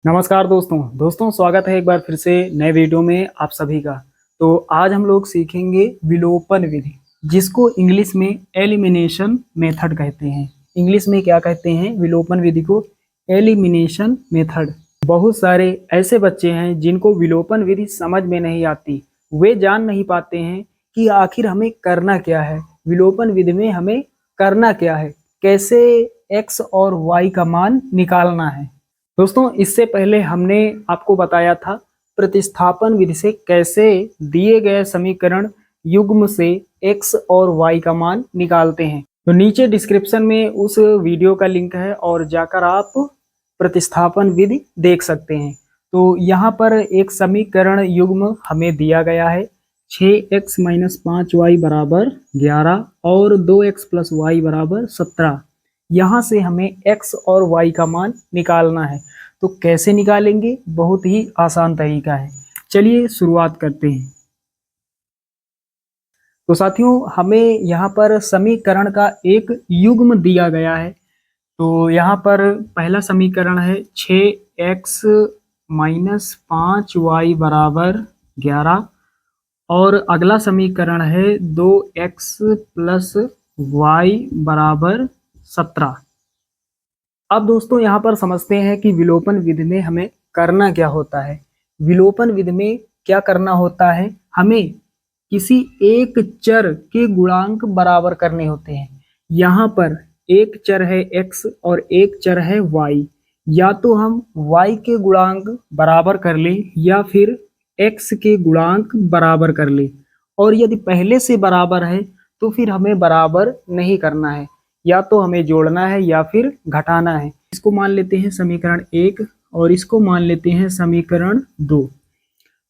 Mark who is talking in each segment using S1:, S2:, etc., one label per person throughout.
S1: नमस्कार दोस्तों स्वागत है एक बार फिर से नए वीडियो में आप सभी का। तो आज हम लोग सीखेंगे विलोपन विधि, जिसको इंग्लिश में एलिमिनेशन मेथड कहते हैं। इंग्लिश में क्या कहते हैं? विलोपन विधि को एलिमिनेशन मेथड। बहुत सारे ऐसे बच्चे हैं जिनको विलोपन विधि समझ में नहीं आती। वे जान नहीं पाते हैं कि आखिर हमें करना क्या है, विलोपन विधि में हमें करना क्या है, कैसे x और y का मान निकालना है। दोस्तों, इससे पहले हमने आपको बताया था प्रतिस्थापन विधि से कैसे दिए गए समीकरण युग्म से x और y का मान निकालते हैं। तो नीचे डिस्क्रिप्शन में उस वीडियो का लिंक है और जाकर आप प्रतिस्थापन विधि देख सकते हैं। तो यहाँ पर एक समीकरण युग्म हमें दिया गया है 6x - 5y बराबर 11 और 2x + y बराबर 17। यहाँ से हमें x और y का मान निकालना है। तो कैसे निकालेंगे? बहुत ही आसान तरीका है। चलिए शुरुआत करते हैं। तो साथियों, हमें यहाँ पर समीकरण का एक युग्म दिया गया है। तो यहाँ पर पहला समीकरण है 6x - 5y बराबर 11 और अगला समीकरण है 2x + y बराबर 17। अब दोस्तों, यहाँ पर समझते हैं कि विलोपन विधि में हमें करना क्या होता है। विलोपन विधि में क्या करना होता है? हमें किसी एक चर के गुणांक बराबर करने होते हैं। यहाँ पर एक चर है x और एक चर है y। या तो हम y के गुणांक बराबर कर लें या फिर x के गुणांक बराबर कर लें। और यदि पहले से बराबर है तो फिर हमें बराबर नहीं करना है, या तो हमें जोड़ना है या फिर घटाना है। इसको मान लेते हैं समीकरण 1 और इसको मान लेते हैं समीकरण 2।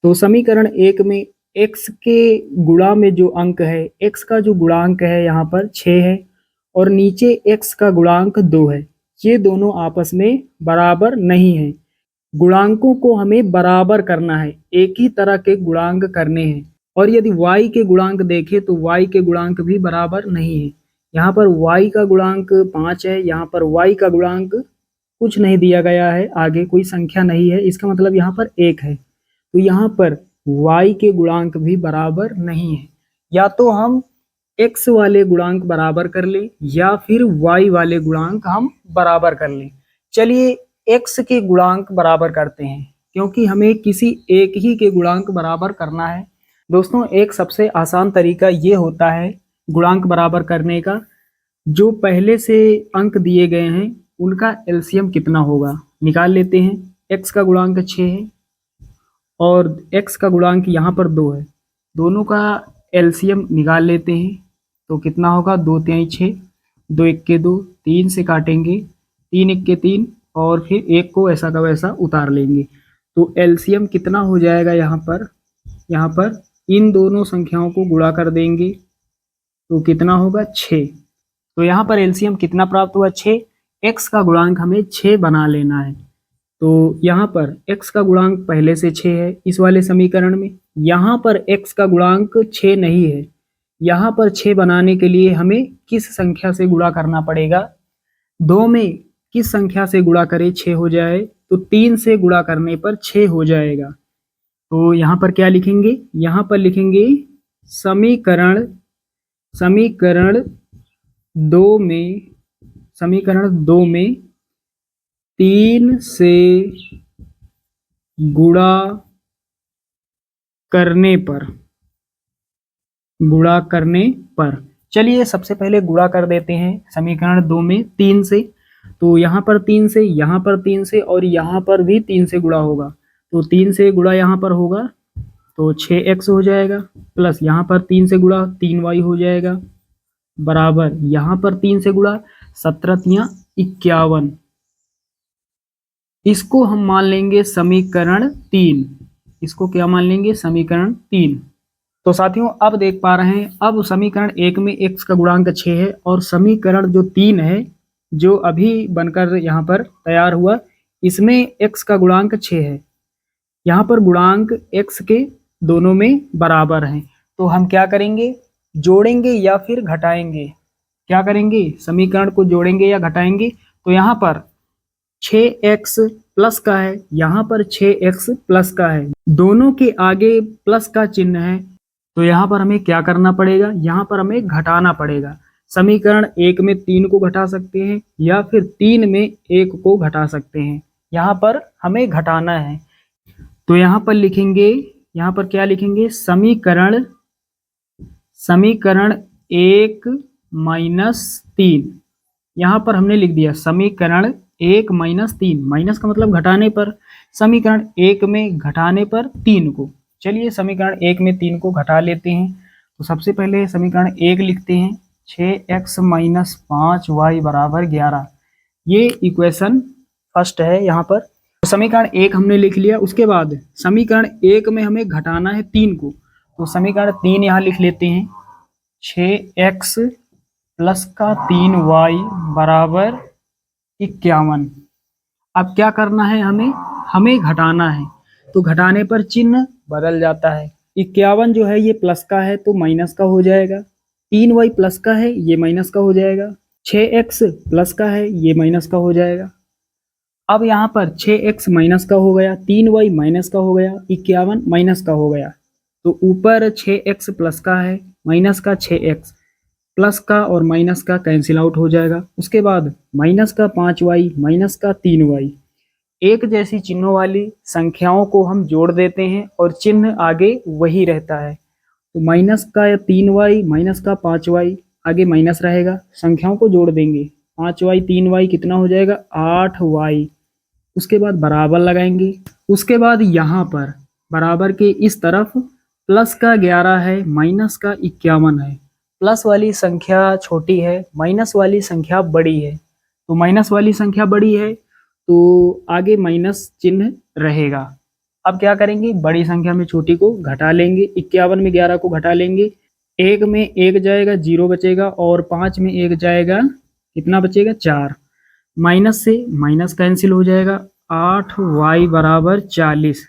S1: तो समीकरण 1 में x के गुणा में जो अंक है, x का जो गुणांक है यहाँ पर 6 है और नीचे x का गुणांक 2 है। ये दोनों आपस में बराबर नहीं है। गुणांकों को हमें बराबर करना है, एक ही तरह के गुणांक करने हैं। और यदि y के गुणांक देखें तो y के गुणांक भी बराबर नहीं है। यहाँ पर y का गुणांक 5 है, यहाँ पर y का गुणांक कुछ नहीं दिया गया है, आगे कोई संख्या नहीं है, इसका मतलब यहाँ पर 1 है। तो यहाँ पर y के गुणांक भी बराबर नहीं है। या तो हम x वाले गुणांक बराबर कर लें या फिर y वाले गुणांक हम बराबर कर लें। चलिए x के गुणांक बराबर करते हैं, क्योंकि हमें किसी एक ही के गुणांक बराबर करना है। दोस्तों, एक सबसे आसान तरीका ये होता है गुणांक बराबर करने का, जो पहले से अंक दिए गए हैं उनका एलसीएम कितना होगा निकाल लेते हैं। x का गुणांक 6 है और x का गुणांक यहाँ पर 2 है, दोनों का एलसीएम निकाल लेते हैं। तो कितना होगा? 2 × 3 = 6, 2 × 1 = 2, 3 से काटेंगे, 3 × 1 = 3 और फिर 1 को ऐसा का वैसा उतार लेंगे। तो एलसीएम कितना हो जाएगा? यहाँ पर इन दोनों संख्याओं को गुणा कर देंगे तो कितना होगा? 6। तो यहाँ पर एलसीएम कितना प्राप्त हुआ? 6। x का गुणांक हमें 6 बना लेना है। तो यहाँ पर x का गुणांक पहले से 6 है इस वाले समीकरण में। यहाँ पर x का गुणांक 6 नहीं है। यहाँ पर 6 बनाने के लिए हमें किस संख्या से गुणा करना पड़ेगा? 2 में किस संख्या से गुणा करें 6 हो जाए? तो 3 से गुणा करने पर 6 हो जाएगा। तो यहाँ पर क्या लिखेंगे? यहाँ पर लिखेंगे समीकरण 2 में 3 से गुणा करने पर चलिए सबसे पहले गुणा कर देते हैं समीकरण 2 में 3 से। तो यहाँ पर 3 से, यहाँ पर 3 से और यहाँ पर भी 3 से गुणा होगा। तो 3 से गुणा यहाँ पर होगा तो 6x हो जाएगा, प्लस यहाँ पर 3 से गुणा 3y हो जाएगा, बराबर यहाँ पर 3 से गुणा 17 × 51। इसको हम मान लेंगे समीकरण 3। इसको क्या मान लेंगे? समीकरण 3। तो साथियों, अब देख पा रहे हैं, अब समीकरण 1 में x का गुणांक 6 है और समीकरण जो 3 है जो अभी बनकर यहाँ पर तैयार हुआ, इसमें x का गुणांक 6 है। यहाँ पर गुणांक x के दोनों में बराबर हैं। तो हम क्या करेंगे? जोड़ेंगे या फिर घटाएंगे? क्या करेंगे? समीकरण को जोड़ेंगे या घटाएंगे? तो यहाँ पर 6x प्लस का है, यहाँ पर 6x प्लस का है, दोनों के आगे प्लस का चिन्ह है। तो यहाँ पर हमें क्या करना पड़ेगा, यहाँ पर हमें घटाना पड़ेगा। समीकरण 1 में 3 को घटा सकते हैं या फिर 3 में 1 को घटा सकते हैं। यहाँ पर हमें घटाना है, तो यहाँ पर लिखेंगे, यहाँ पर क्या लिखेंगे, समीकरण 1 माइनस 3। यहाँ पर हमने लिख दिया समीकरण 1 माइनस 3, माइनस का मतलब घटाने पर, समीकरण 1 में घटाने पर 3 को। चलिए समीकरण 1 में 3 को घटा लेते हैं। तो सबसे पहले समीकरण 1 लिखते हैं, 6x माइनस 5y बराबर 11। ये इक्वेशन फर्स्ट है यहाँ पर। तो समीकरण 1 हमने लिख लिया। उसके बाद समीकरण 1 में हमें घटाना है 3 को, तो समीकरण 3 यहाँ लिख लेते हैं, 6x प्लस का 3y बराबर 51। अब क्या करना है, हमें घटाना है, तो घटाने पर चिन्ह बदल जाता है। 51 जो है ये प्लस का है तो माइनस का हो जाएगा, 3y प्लस का है ये माइनस का हो जाएगा, 6x प्लस का है ये माइनस का हो जाएगा। अब यहाँ पर 6x माइनस का हो गया, 3y माइनस का हो गया, 51 माइनस का हो गया। तो ऊपर 6x प्लस का है, माइनस का 6x, प्लस का और माइनस का कैंसिल आउट हो जाएगा। उसके बाद माइनस का 5y माइनस का 3y, एक जैसी चिन्हों वाली संख्याओं को हम जोड़ देते हैं और चिन्ह आगे वही रहता है। तो माइनस का 3y माइनस का 5y, आगे माइनस रहेगा, संख्याओं को जोड़ देंगे, 5y 3y कितना हो जाएगा, 8y। उसके बाद बराबर लगाएंगे। उसके बाद यहाँ पर बराबर के इस तरफ प्लस का 11 है, माइनस का 51 है। प्लस वाली संख्या छोटी है, माइनस वाली संख्या बड़ी है, तो माइनस वाली संख्या बड़ी है तो आगे माइनस चिन्ह रहेगा। अब क्या करेंगे, बड़ी संख्या में छोटी को घटा लेंगे, 51 में 11 को घटा लेंगे, 1 में 1 जाएगा 0 बचेगा और 5 में 1 जाएगा कितना बचेगा 4, माइनस से माइनस कैंसिल हो जाएगा, 8y बराबर 40।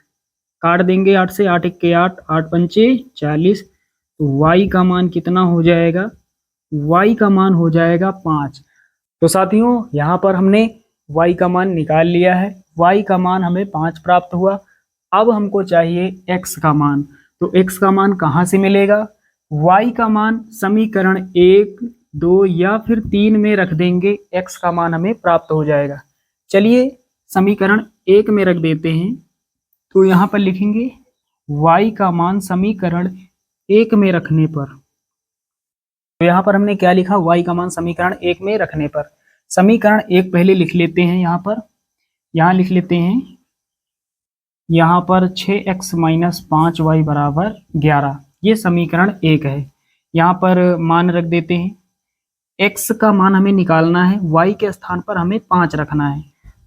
S1: काट देंगे 8 से, 8 1 8, 8 पंचे 40। तो y का मान कितना हो जाएगा, y का मान हो जाएगा 5। तो साथियों यहाँ पर हमने y का मान निकाल लिया है, y का मान हमें 5 प्राप्त हुआ। अब हमको चाहिए x का मान, तो x का मान कहाँ से मिलेगा, y का मान समीकरण 1, 2 या फिर 3 में रख देंगे, x का मान हमें प्राप्त हो जाएगा। चलिए समीकरण 1 में रख देते हैं, तो यहाँ पर लिखेंगे y का मान समीकरण 1 में रखने पर, तो यहाँ पर हमने क्या लिखा, y का मान समीकरण 1 में रखने पर। समीकरण 1 पहले लिख लेते हैं, यहाँ लिख लेते हैं, यहाँ पर 6x माइनस 5y बराबर 11, ये समीकरण 1 है। यहाँ पर मान रख देते हैं, x का मान हमें निकालना है, y के स्थान पर हमें 5 रखना है,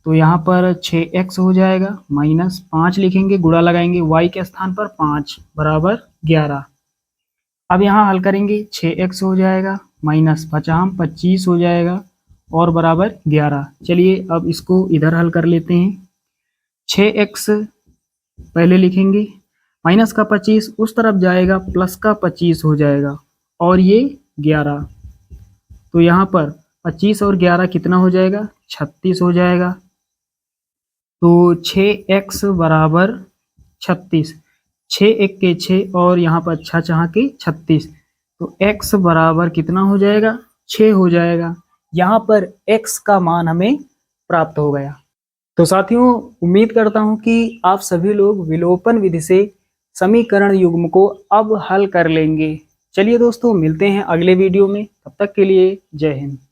S1: तो यहाँ पर 6x हो जाएगा माइनस 5 लिखेंगे, गुणा लगाएंगे, y के स्थान पर 5 बराबर 11। अब यहाँ हल करेंगे, 6x हो जाएगा माइनस 5 25 हो जाएगा और बराबर 11। चलिए अब इसको इधर हल कर लेते हैं, 6x पहले लिखेंगे, माइनस का 25 उस तरफ जाएगा, प्लस का 25 हो जाएगा और ये 11। तो यहाँ पर 25 और 11 कितना हो जाएगा, 36 हो जाएगा। तो 6x बराबर 36, 6 1 के 6 और यहाँ पर 6 6 के 36, तो x बराबर कितना हो जाएगा, 6 हो जाएगा। यहाँ पर x का मान हमें प्राप्त हो गया। तो साथियों उम्मीद करता हूँ कि आप सभी लोग विलोपन विधि से समीकरण युग्म को अब हल कर लेंगे। चलिए दोस्तों मिलते हैं अगले वीडियो में, तब तक के लिए जय हिंद।